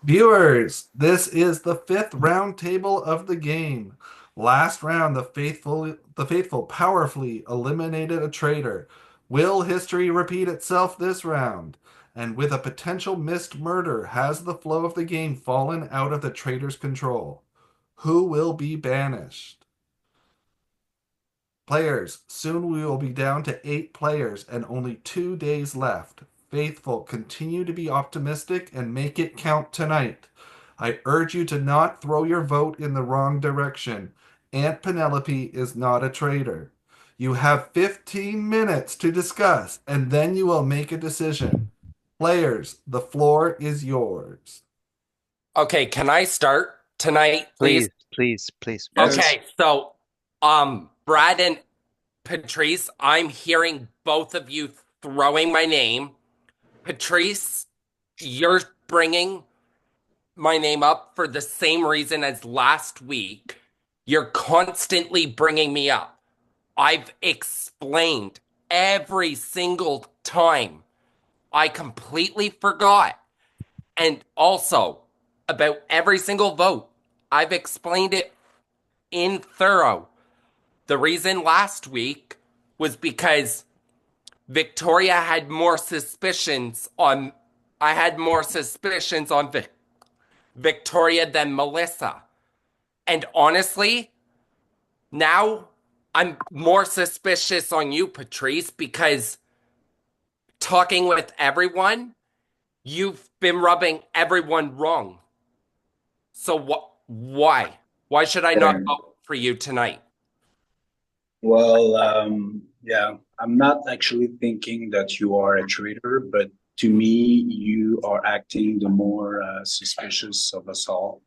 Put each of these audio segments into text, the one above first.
Viewers, this is the fifth round table of the game. Last round, the faithful powerfully eliminated a traitor. Will history repeat itself this round? And with a potential missed murder, has the flow of the game fallen out of the traitor's control? Who will be banished? Players, soon we will be down to 8 players and only 2 days left. Faithful, continue to be optimistic and make it count tonight. I urge you to not throw your vote in the wrong direction. Aunt Penelope is not a traitor. You have 15 minutes to discuss, and then you will make a decision. Players, the floor is yours. Okay, can I start tonight, please? Please, please, please, please. Yes. Okay, so Brad and Patrice, I'm hearing both of you throwing my name. Patrice, you're bringing my name up for the same reason as last week. You're constantly bringing me up. I've explained every single time. I completely forgot. And also, about every single vote, I've explained it in thorough. The reason last week was because Victoria had more suspicions on I had more suspicions on Victoria than Melissa. And honestly, now I'm more suspicious on you, Patrice, because talking with everyone, you've been rubbing everyone wrong. So why? Why should I not Okay. vote for you tonight? Well, yeah, I'm not actually thinking that you are a traitor, but to me, you are acting the more suspicious of us all.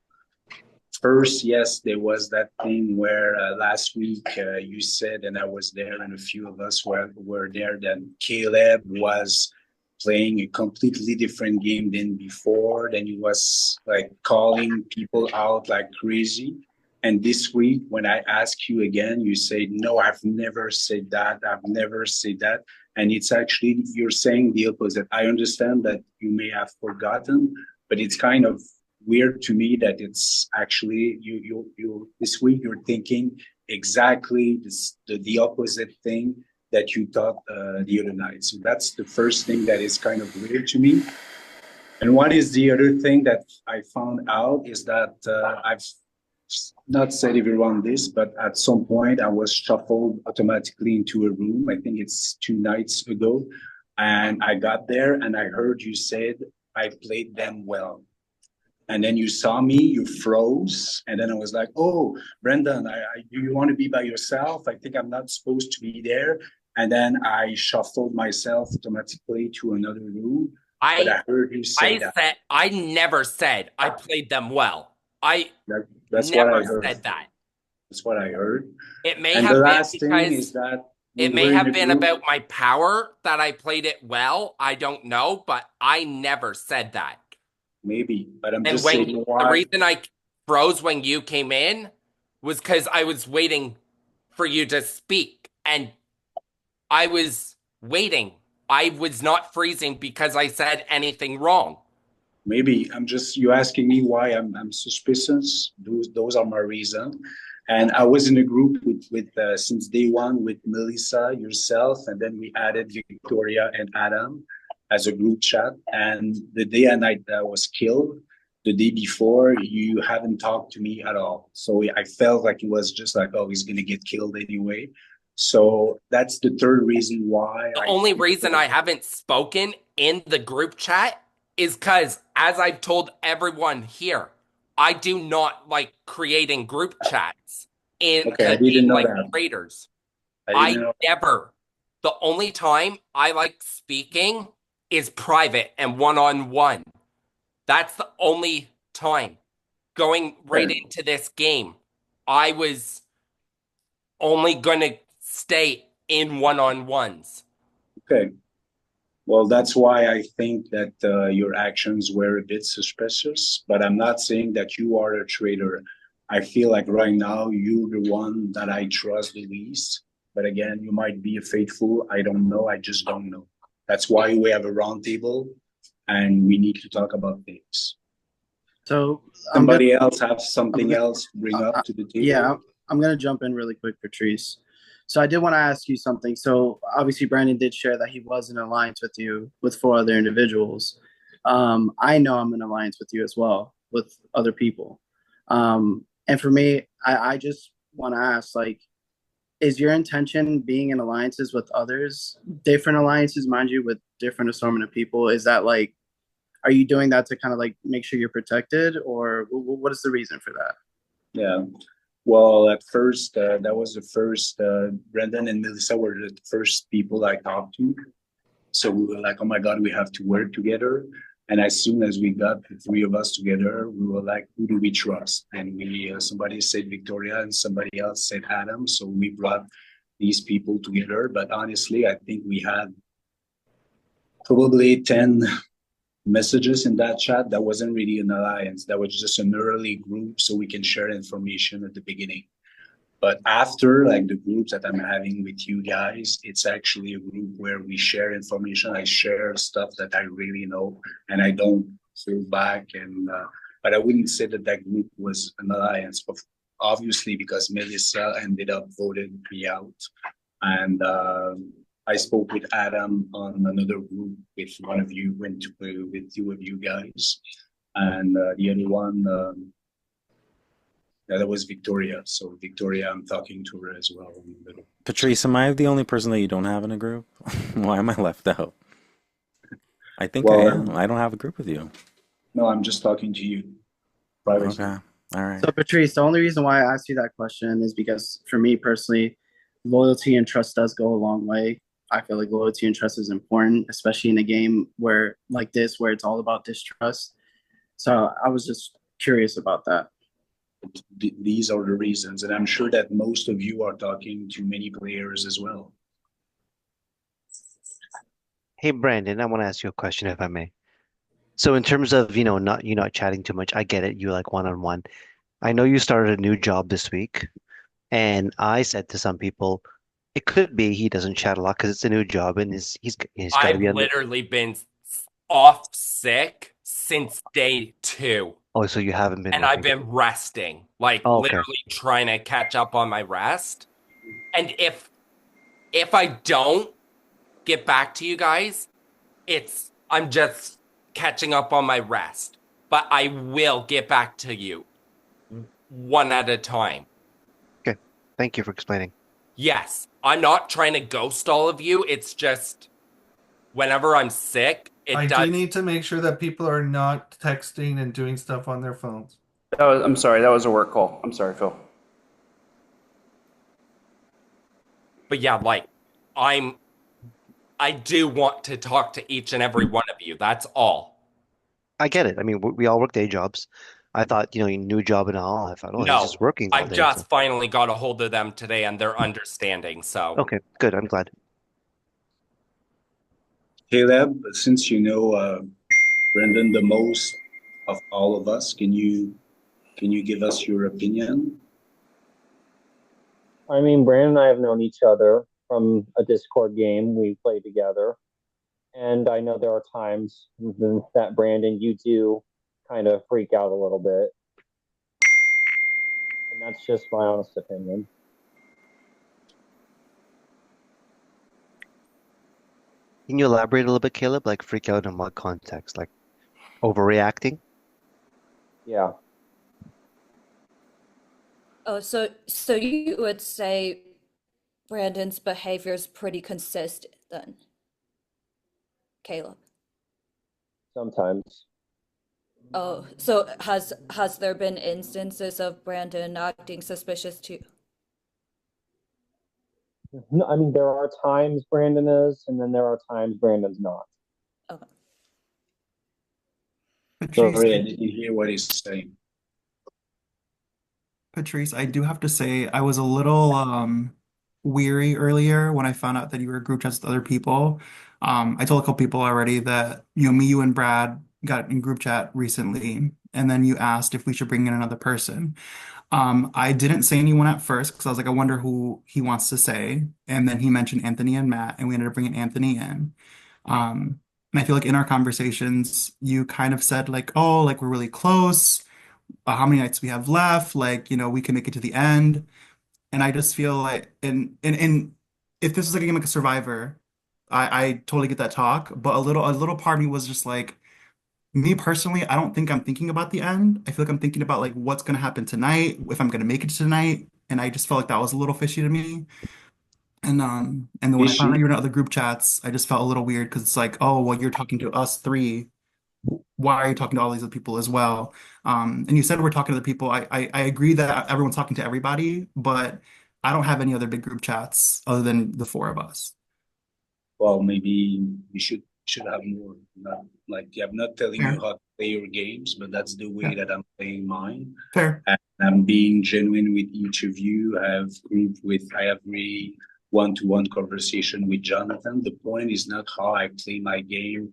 First, yes, there was that thing where last week you said, and I was there, and a few of us were there, that Caleb was playing a completely different game than before. Then he was like calling people out like crazy. And this week, when I ask you again, you say, no, I've never said that. I've never said that. And it's actually, you're saying the opposite. I understand that you may have forgotten, but it's kind of weird to me that it's actually you this week you're thinking exactly the opposite thing that you thought the other night. So that's the first thing that is kind of weird to me. And what is the other thing that I found out is that I've not said everyone this, but at some point I was shuffled automatically into a room. I think it's 2 nights ago. And I got there and I heard you said I played them well. And then you saw me, you froze, and then I was like, "Oh, Brendan, do you want to be by yourself? I think I'm not supposed to be there." And then I shuffled myself automatically to another room, but I I heard you say I that. said I never said I played them well. I That's what I never heard. said that. That's what I heard. It may And the have been last thing is because that we it may were in have a been group. about my power that I played it well. I don't know, but I never said that. Maybe, but I'm And just saying when the why. reason I froze when you came in was because I was waiting for you to speak, and I was waiting. I was not freezing because I said anything wrong. Maybe I'm just you asking me why I'm suspicious. Those are my reason. And I was in a group with since day one with Melissa, yourself, and then we added Victoria and Adam as a group chat. And the day and night that was killed, the day before, you haven't talked to me at all. So I felt like it was just like, oh, he's gonna get killed anyway. So that's the third reason why The I only think reason that. I haven't spoken in the group chat is because, as I've told everyone here, I do not like creating group chats in Okay, I a didn't game know like that. Traitors. I didn't I know. never, the only time I like speaking is private and one on one. That's the only time. Going right Okay. into this game, I was only going to stay in one on ones. Okay. Well, that's why I think that your actions were a bit suspicious, but I'm not saying that you are a traitor. I feel like right now you're the one that I trust the least. But again, you might be a faithful. I don't know. I just don't know. That's why we have a round table and we need to talk about things. So I'm gonna, Somebody else have I'm something gonna, else to bring up to the yeah, table? I'm gonna jump in really quick, Patrice. So I did want to ask you something. So obviously, Brandon did share that he was in alliance with you with four other individuals. I know I'm in alliance with you as well with other people. And for me, I just want to ask, like, is your intention being in alliances with others, different alliances, mind you, with different assortment of people? Is that like, are you doing that to kind of like make sure you're protected, or what is the reason for that? Yeah. Well, at first, that was the first. Brendan and Melissa were the first people I talked to. So we were like, oh my God, we have to work together. And as soon as we got the three of us together, we were like, who do we trust? And we somebody said Victoria and somebody else said Adam. So we brought these people together. But honestly, I think we had probably 10 messages in that chat. That wasn't really an alliance. That was just an early group so we can share information at the beginning. But after, like the groups that I'm having with you guys, it's actually a group where we share information. I share stuff that I really know, and I don't hold back. And but I wouldn't say that that group was an alliance. But obviously, because Melissa ended up voting me out, and I spoke with Adam on another group with one of you, went to with two of you guys, and the other one. Yeah, that was Victoria. So Victoria, I'm talking to her as well in the middle. So Patrice, am I the only person that you don't have in a group? Why am I left out? I think I well, am. I don't have a group with you. no, I'm just talking to you privately. Okay. All right. So, Patrice, the only reason why I asked you that question is because for me personally, loyalty and trust does go a long way. I feel like loyalty and trust is important, especially in a game where like this, where it's all about distrust. So I was just curious about that. These are the reasons, and I'm sure that most of you are talking to many players as well. Hey Brandon, I want to ask you a question if I may. So in terms of, not you not chatting too much, I get it. You like one-on-one. I know you started a new job this week, and I said to some people, it could be he doesn't chat a lot because it's a new job and he's got to I've be on the. literally been off sick since day two. Oh, so you haven't been And I've working. been resting, like Oh, okay. literally trying to catch up on my rest. And if I don't get back to you guys, it's I'm just catching up on my rest. But I will get back to you one at a time. Okay. Thank you for explaining. Yes, I'm not trying to ghost all of you. It's just whenever I'm sick, I it does. do need to make sure that people are not texting and doing stuff on their phones. I'm sorry, that was a work call. I'm sorry, Phil. But yeah, like I'm I do want to talk to each and every one of you. That's all. I get it. I mean, we all work day jobs. I thought, new job and all. I thought, oh, he's just No, working I all day. So, just finally got a hold of them today and they're understanding. So, okay, good. I'm glad. Caleb, since you know Brendan the most of all of us, can you give us your opinion? I mean, Brandon and I have known each other from a Discord game we played together. And I know there are times that Brandon, you do kind of freak out a little bit. And that's just my honest opinion. Can you elaborate a little bit, Caleb? Like freak out in what context? Like overreacting? Yeah. Oh, so you would say Brandon's behavior is pretty consistent then, Caleb? Sometimes. Oh, so has there been instances of Brandon acting suspicious too? No, I mean, there are times Brandon is, and then there are times Brandon's not. Okay. Sorry, I Patrice, didn't hear what he's saying. Patrice, I do have to say I was a little weary earlier when I found out that you were group chats with other people. I told a couple people already that me, you, and Brad got in group chat recently, and then you asked if we should bring in another person. I didn't say anyone at first because I was like, I wonder who he wants to say, and then he mentioned Anthony and Matt, and we ended up bringing Anthony in. Um, And I feel like in our conversations, you kind of said like, oh, like we're really close. How many nights we have left? Like, we can make it to the end. And I just feel like, and if this is like a game like a Survivor, I totally get that talk. But a little part of me was just like, me personally, I don't think I'm thinking about the end. I feel like I'm thinking about like what's gonna happen tonight, if I'm gonna make it tonight. And I just felt like that was a little fishy to me. And then when I found out Fishy. you were in other group chats, I just felt a little weird because it's like, oh, well, you're talking to us three. Why are you talking to all these other people as well? And you said we're talking to other people. I agree that everyone's talking to everybody, but I don't have any other big group chats other than the four of us. Well, maybe you should have more. Not, like I'm not telling you Fair. how to play your games, but that's the way Yeah. that I'm playing mine. Fair. And I'm being genuine with each of you. I have really one-to-one conversation with Jonathan. The point is not how I play my game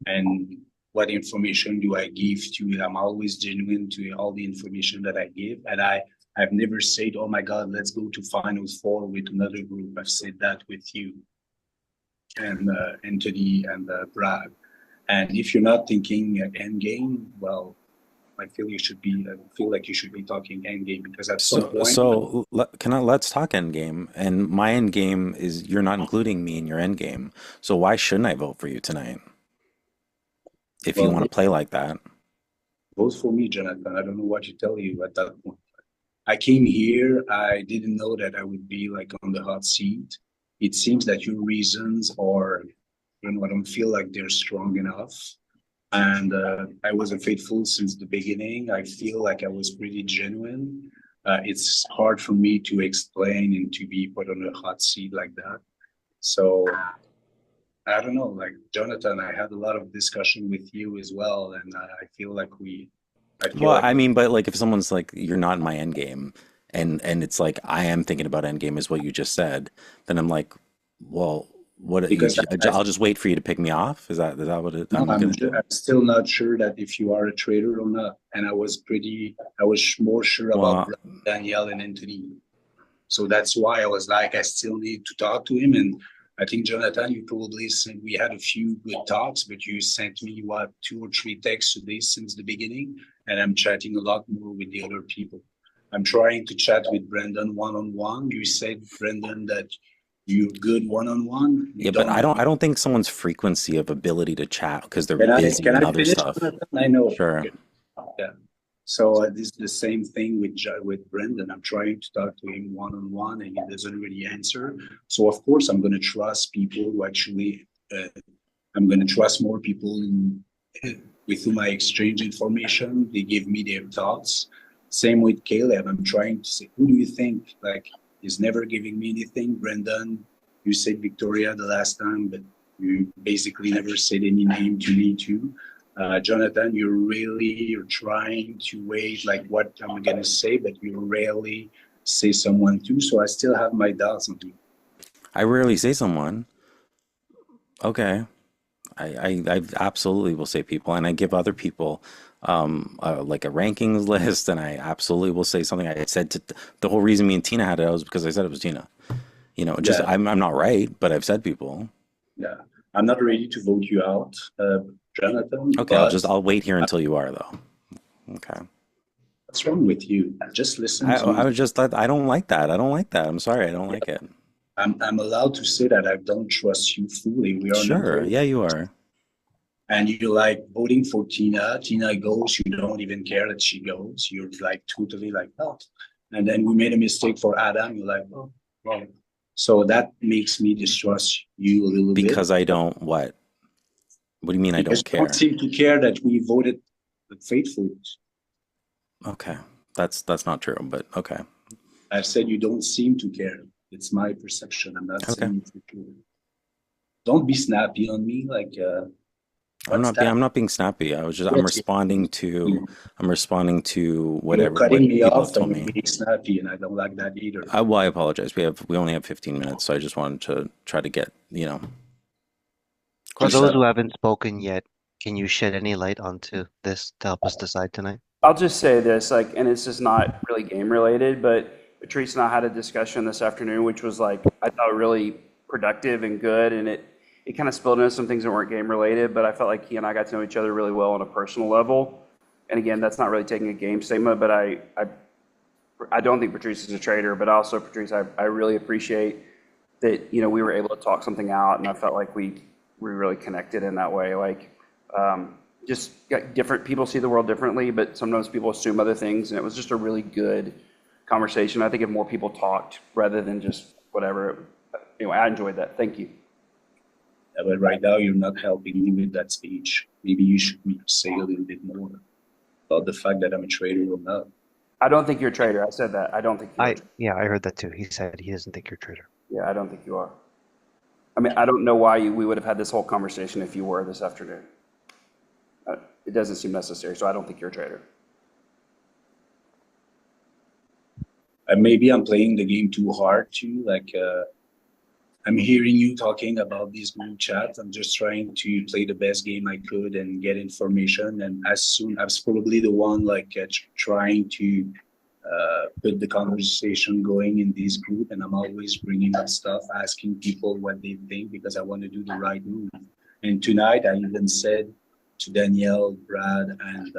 and what information do I give to it. I'm always genuine to all the information that I give. And I've never said, oh my God, let's go to finals four with another group. I've said that with you and Anthony and Brad. And if you're not thinking end game, well, I feel like you should be talking end game because at some So, point, let's talk end game. And my end game is you're not including me in your end game. So why shouldn't I vote for you tonight if you well, want to play like that? vote for me, Jonathan. I don't know what to tell you at that point. I came here. I didn't know that I would be like on the hot seat. It seems that your reasons are, I don't feel like they're strong enough. And I wasn't faithful since the beginning. I feel like I was pretty genuine. It's hard for me to explain and to be put on a hot seat like that. So I don't know, like Jonathan, I had a lot of discussion with you as well, and I feel Well, like I mean, but like if someone's like you're not in my end game, and it's like I am thinking about end game is what you just said, then I'm like, well, what because I'll just wait for you to pick me off. Is that what no, I'm gonna do? I'm still not sure that if you are a traitor or not. And I was more sure about Well, Danielle and Anthony. So that's why I was like, I still need to talk to him. And I think, Jonathan, you probably sent, we had a few good talks, but you sent me what, 2 or 3 texts today since the beginning. And I'm chatting a lot more with the other people. I'm trying to chat with Brendan one on one. You said, Brendan, that you're good one on one. You yeah, but don't I have. don't think someone's frequency of ability to chat because they're Can busy and I other finish, stuff. Jonathan? I know. Sure. Yeah. So this is the same thing with Brendan. I'm trying to talk to him one on one, and he doesn't really answer. So of course, I'm going to trust people who actually. I'm going to trust more people with whom I exchange information. They give me their thoughts. Same with Caleb. I'm trying to say, who do you think? Like, he's never giving me anything. Brendan, you said Victoria the last time, but you basically never said any name to me too. Jonathan, you're trying to wait like what I'm gonna say, but you rarely say someone too. So I still have my doubts on you. I rarely say someone. Okay. I absolutely will say people, and I give other people like a rankings list, and I absolutely will say something. I said to the whole reason me and Tina had it was because I said it was Tina. Just Yeah, I'm not right, but I've said people. yeah. I'm not ready to vote you out, Jonathan, Okay, but I'll wait here until you are though. Okay. what's wrong with you? Just listen to I me. was just I don't like that. I don't like that. I'm sorry. I don't like it. I'm allowed to say that I don't trust you fully. We are not Sure. very, Yeah, you are. and you like voting for Tina. Tina goes, you don't even care that she goes. You're like totally like, oh. And then we made a mistake for Adam. You're like, oh, well. So that makes me distrust you a little bit Because I don't what? What do you mean I because don't you don't care? seem to care that we voted faithfully. Okay. That's not true, but okay. I've said you don't seem to care. It's my perception. I'm not Okay. saying it's true. Don't be snappy on me. Like, what's that? I'm not being snappy. Yes, I'm responding to you're whatever cutting what me people have off told and me. you're being snappy, and I don't like that either. Well, I apologize. We only have 15 minutes, so I just wanted to try to get. For Just those who haven't spoken yet, can you shed any light onto this to help us decide tonight? I'll just say this, like, and it's just not really game related, but Patrice and I had a discussion this afternoon, which was like I thought really productive and good, and it kind of spilled into some things that weren't game related, but I felt like he and I got to know each other really well on a personal level. And again, that's not really taking a game statement, but I don't think Patrice is a traitor, but also Patrice, I really appreciate that, we were able to talk something out, and I felt like we really connected in that way. Like, just different people see the world differently, but sometimes people assume other things, and it was just a really good conversation. I think if more people talked rather than just whatever, anyway, I enjoyed that. Thank you. Yeah, but right now you're not helping me with that speech. Maybe you should say a little bit more about the fact that I'm a traitor or not. I don't think you're a traitor. I said that. I don't think you're a traitor. Yeah, I heard that too. He said he doesn't think you're a traitor. Yeah, I don't think you are. I mean, I don't know why we would have had this whole conversation if you were this afternoon. It doesn't seem necessary, so I don't think you're a traitor. And maybe I'm playing the game too hard too. Like, I'm hearing you talking about this group chat. I'm just trying to play the best game I could and get information. And as soon I was probably the one trying to put the conversation going in this group, and I'm always bringing up stuff, asking people what they think because I want to do the right move. And tonight I even said to Danielle, Brad, and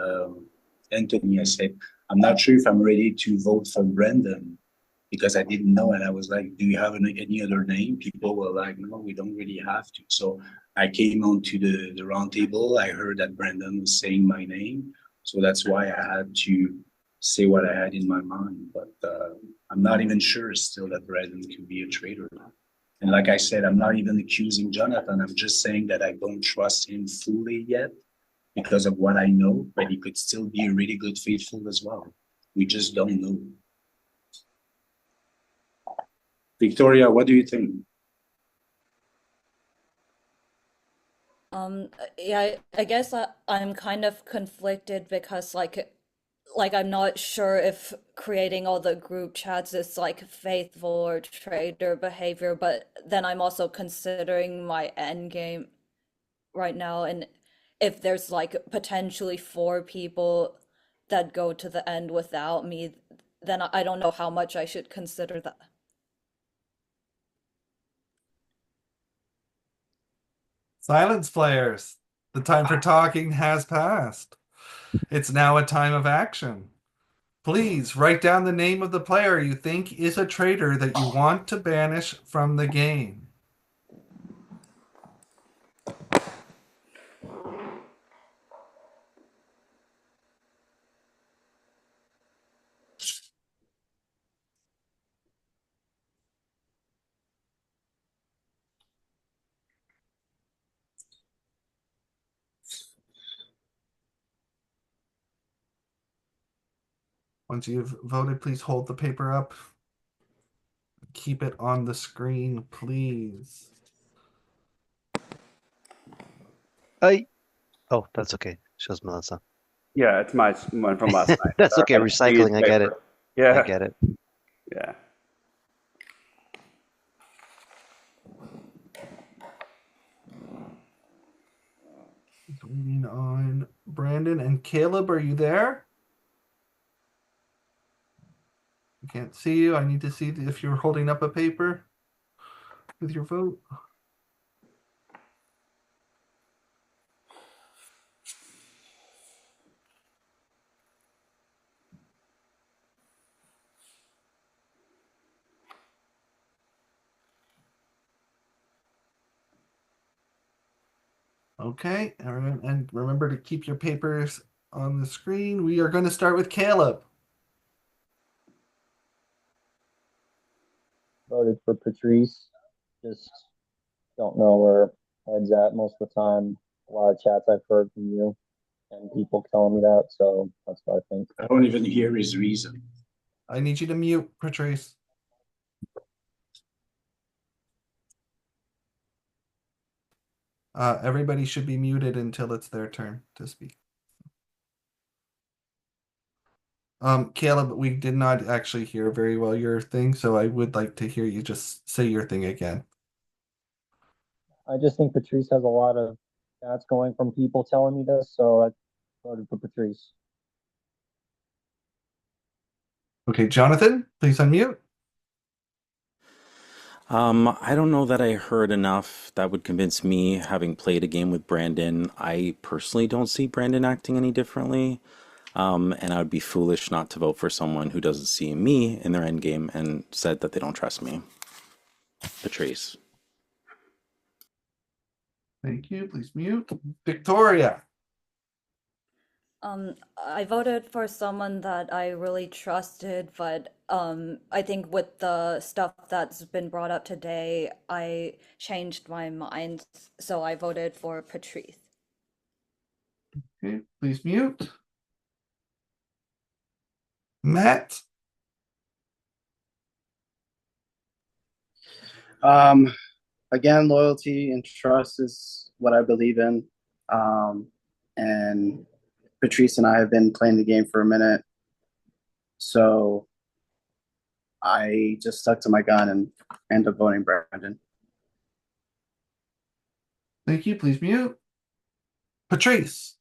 Anthony, I said, I'm not sure if I'm ready to vote for Brendan because I didn't know. And I was like, do you have any other name? People were like, no, we don't really have to. So I came onto the round table. I heard that Brendan was saying my name. So that's why I had to say what I had in my mind. But I'm not even sure still that Brendan could be a traitor. And like I said, I'm not even accusing Jonathan. I'm just saying that I don't trust him fully yet because of what I know, but he could still be a really good faithful as well. We just don't know. Victoria, what do you think? Yeah, I guess I'm kind of conflicted because like I'm not sure if creating all the group chats is like faithful or traitor behavior, but then I'm also considering my end game right now, and if there's like potentially four people that go to the end without me, then I don't know how much I should consider that. Silence, players. The time for talking has passed. It's now a time of action. Please write down the name of the player you think is a traitor that you want to banish from the game. Once you've voted, please hold the paper up. Keep it on the screen, please. I Oh, that's okay. Shows Melissa. Yeah, it's my one from last night. That's okay. I just Recycling. used I get it. paper. Yeah. I get it. Yeah. Just waiting on Brandon and Caleb. Are you there? I can't see you. I need to see if you're holding up a paper with your vote. Okay, and remember to keep your papers on the screen. We are going to start with Caleb. Voted for Patrice. Just don't know where head's at most of the time. A lot of chats I've heard from you and people telling me that, so that's what I think. I don't even hear his reason. I need you to mute, Patrice. Everybody should be muted until it's their turn to speak. Caleb, we did not actually hear very well your thing, so I would like to hear you just say your thing again. I just think Patrice has a lot of chats going from people telling me this, so I voted for Patrice. Okay, Jonathan, please unmute. I don't know that I heard enough that would convince me, having played a game with Brandon. I personally don't see Brandon acting any differently. And I would be foolish not to vote for someone who doesn't see me in their end game and said that they don't trust me. Patrice. Thank you. Please mute. Victoria. I voted for someone that I really trusted, but I think with the stuff that's been brought up today, I changed my mind, so I voted for Patrice. Okay, please mute. Matt. Um, Again, loyalty and trust is what I believe in. And Patrice and I have been playing the game for a minute, so I just stuck to my gun and ended up voting Brandon. Thank you. Please mute. Patrice.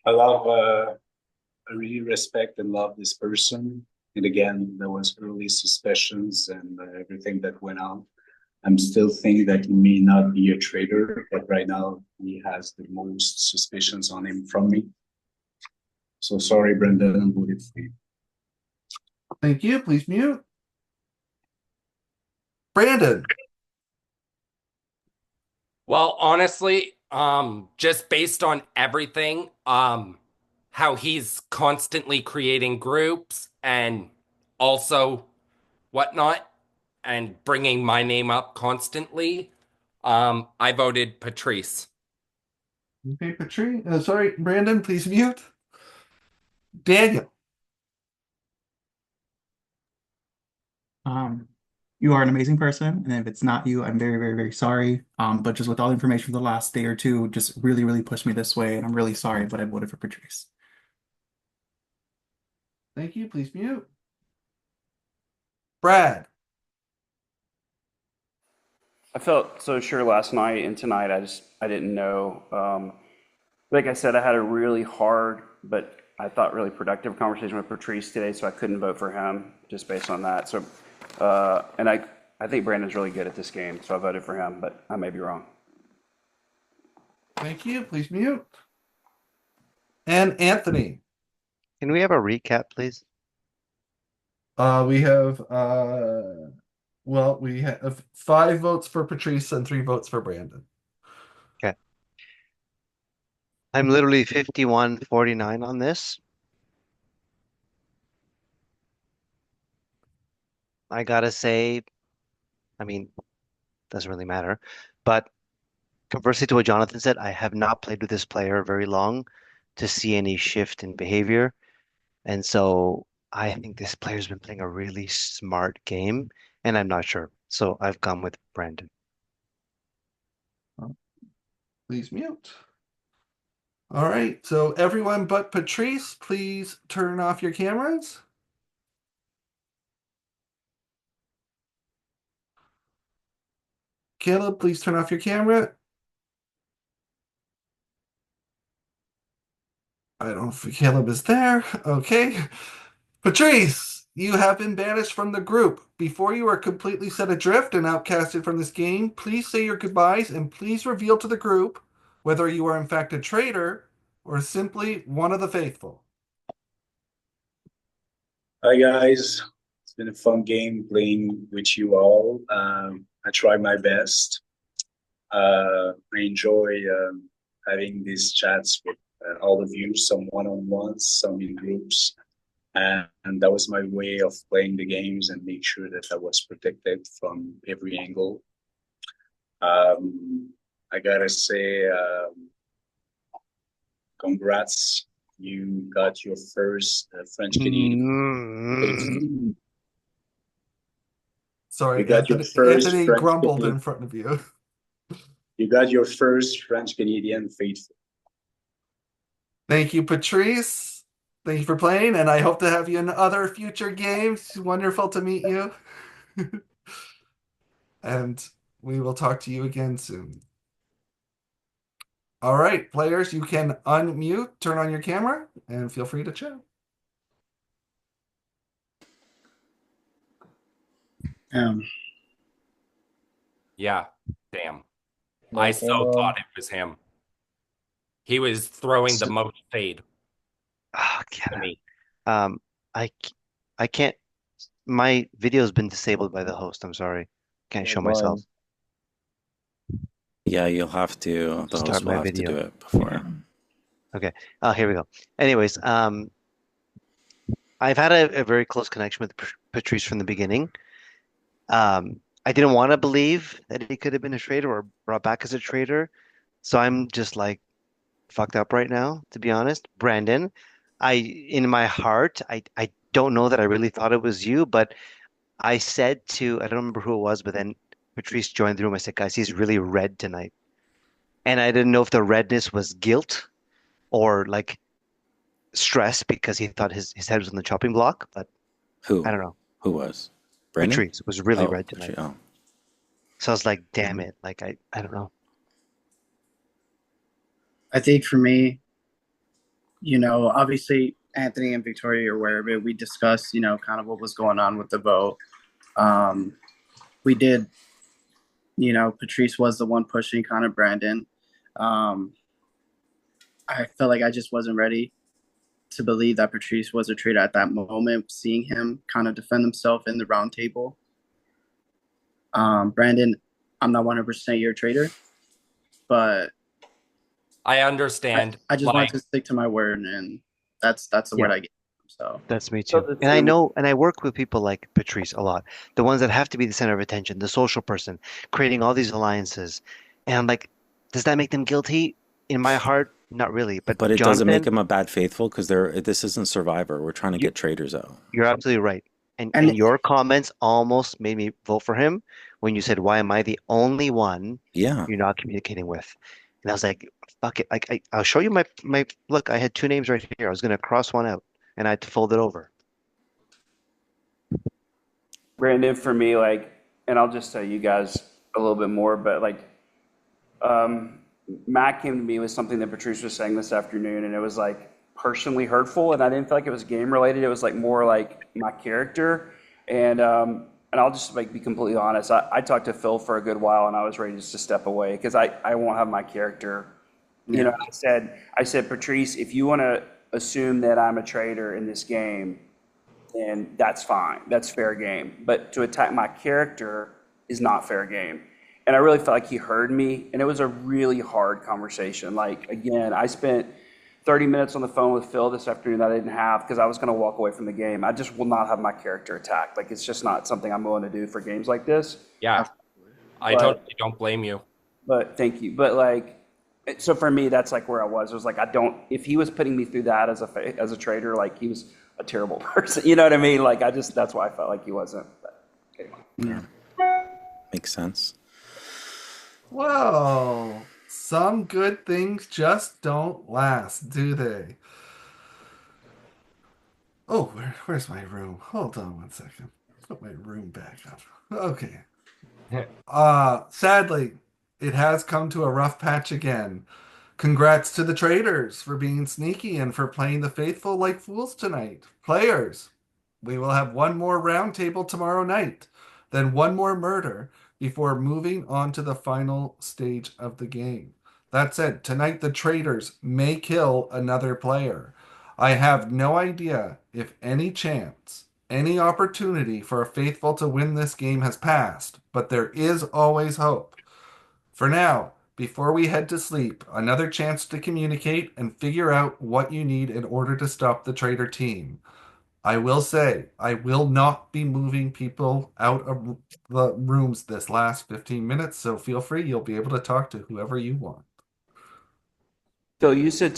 I love, I really respect and love this person. And again, there was early suspicions and everything that went on. I'm still thinking that he may not be a traitor, but right now he has the most suspicions on him from me. So sorry, Brendan, I'm voting for you. Thank you. Please mute. Brandon. Well, honestly, just based on everything, how he's constantly creating groups and also whatnot, and bringing my name up constantly, I voted Patrice. Okay, Patrice. Sorry, Brandon, please mute. Daniel. Um, you are an amazing person, and if it's not you, I'm very, very, very sorry. But just with all the information for the last day or two, just really, really pushed me this way, and I'm really sorry, but I voted for Patrice. Thank you. Please mute. Brad. I felt so sure last night and tonight. I didn't know. Like I said, I had a really hard, but I thought really productive conversation with Patrice today, so I couldn't vote for him just based on that. So, and I think Brandon's really good at this game, so I voted for him, but I may be wrong. Thank you. Please mute. And Anthony. Can we have a recap, please? We have well, we have 5 votes for Patrice and 3 votes for Brandon. Okay. I'm literally 51-49 on this. I gotta say, I mean, doesn't really matter. But conversely to what Jonathan said, I have not played with this player very long to see any shift in behavior. And so I think this player's been playing a really smart game, and I'm not sure. So I've gone with Brandon. Please mute. All right, so everyone but Patrice, please turn off your cameras. Caleb, please turn off your camera. I don't know if Caleb is there. Okay. Patrice, you have been banished from the group. Before you are completely set adrift and outcasted from this game, please say your goodbyes and please reveal to the group whether you are in fact a traitor or simply one of the faithful. Hi guys, it's been a fun game playing with you all. I try my best. I enjoy having these chats with all of you, some one-on-ones, some in groups, and that was my way of playing the games and make sure that I was protected from every angle. I gotta say, congrats! You got your first French Canadian. Sorry, You got your first Anthony French grumbled Canadian. in front of you. You got your first French Canadian faithful. Thank you, Patrice. Thank you for playing, and I hope to have you in other future games. Wonderful to meet you. And we will talk to you again soon. All right, players, you can unmute, turn on your camera, and feel free to chat. Um, Yeah, damn. I Okay, so thought well, it was him. He was throwing the so, most shade Oh, to God. me. Um, I can't. My video's been disabled by the host. I'm sorry. Can't yeah, show myself. mine. Yeah, you'll have to, the Start host will my have to do video. it before. Okay. Oh, here we go. Anyways, I've had a very close connection with Patrice from the beginning. I didn't want to believe that he could have been a traitor or brought back as a traitor. So I'm just like fucked up right now, to be honest. Brandon, in my heart, I don't know that I really thought it was you, but I said to, I don't remember who it was, but then Patrice joined the room. I said, guys, he's really red tonight. And I didn't know if the redness was guilt or like stress because he thought his head was on the chopping block, but I Who? don't know. Who was? Brandon? Patrice was really Oh, red tonight. oh. So I was like, damn it. Like I don't know. I think for me, obviously Anthony and Victoria are aware of it. We discussed, kind of what was going on with the vote. Um, we did, Patrice was the one pushing kind of Brandon. Um, I felt like I just wasn't ready to believe that Patrice was a traitor at that moment, seeing him kind of defend himself in the round table. Brandon, I'm not 100% your traitor, but I I, understand. I just wanted Like, to stick to my word, and that's the Yeah, word I gave him. So that's me So too. the And I two, know, and I work with people like Patrice a lot, the ones that have to be the center of attention, the social person, creating all these alliances. And I'm like, does that make them guilty? In my heart, not really. But But it doesn't make Jonathan, him a bad faithful because this isn't Survivor. We're trying to you, get traitors out. you're absolutely right. And and your comments almost made me vote for him when you said, "Why am I the only one Yeah. you're not communicating with?" And I was like, "Fuck it!" Like I'll show you my look. I had two names right here. I was gonna cross one out, and I had to fold it over. Brandon, for me, like, and I'll just tell you guys a little bit more, but like, um, Matt came to me with something that Patrice was saying this afternoon, and it was like personally hurtful, and I didn't feel like it was game related. It was like more like my character, and I'll just like be completely honest. I talked to Phil for a good while, and I was ready just to step away because I won't have my character. yeah, I said, Patrice, if you want to assume that I'm a traitor in this game, then that's fine. That's fair game. But to attack my character is not fair game. And I really felt like he heard me, and it was a really hard conversation. Like, again, I spent 30 minutes on the phone with Phil this afternoon that I didn't have because I was going to walk away from the game. I just will not have my character attacked. Like, it's just not something I'm willing to do for games like this. yeah, I But totally don't blame you. but thank you. But like, so for me, that's like where I was. It was like I don't. If he was putting me through that as a trader, like he was a terrible person. You know what I mean? Like I just that's why I felt like he wasn't. But anyway. yeah. Makes sense. Well, some good things just don't last, do they? Oh, where's my room? Hold on one second. Put my room back up. Okay. Sadly, it has come to a rough patch again. Congrats to the Traitors for being sneaky and for playing the faithful like fools tonight. Players, we will have one more roundtable tomorrow night, then one more murder before moving on to the final stage of the game. That said, tonight the Traitors may kill another player. I have no idea if any chance, any opportunity for a faithful to win this game has passed, but there is always hope. For now, before we head to sleep, another chance to communicate and figure out what you need in order to stop the traitor team. I will say, I will not be moving people out of the rooms this last 15 minutes, so feel free. You'll be able to talk to whoever you want. Phil, you said